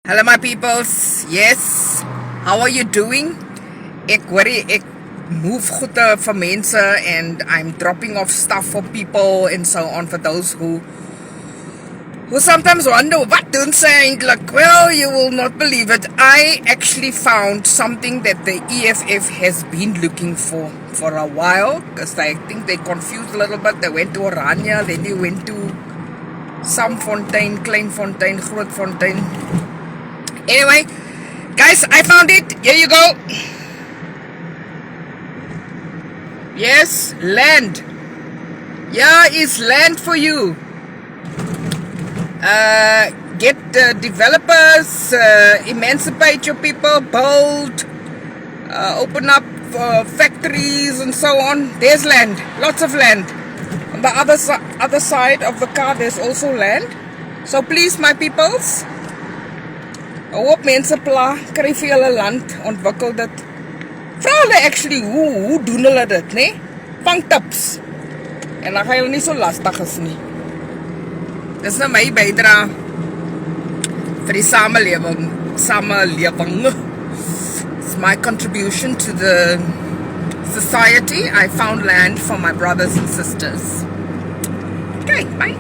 Hello my peoples. Yes. How are you doing? Ek worry ek move goede vir mense and I'm dropping off stuff for people and so on for those who sometimes wonder what doen sy eintlik. Well, you will not believe it. I actually found something that the EFF has been looking for a while because I think they confused a little bit. They went to Oranje, then they went to some fontein, klein fontein, groot fontein. Anyway, guys, I found it. Here you go. Yes, land. Yeah, it's land for you. Get developers, emancipate your people, build, open up factories and so on. There's land, lots of land. On the other side of the car, there's also land. So please, my peoples, hoop mense pla, kry vir julle land, ontwikkel dit. Vra hulle actually, hoe doen hulle dit, nee? Vang tips. En dan gaan julle nie so lastig is nie. Dis nou my bydra vir die samelewing. It's my contribution to the society. I found land for my brothers and sisters. Okay, bye.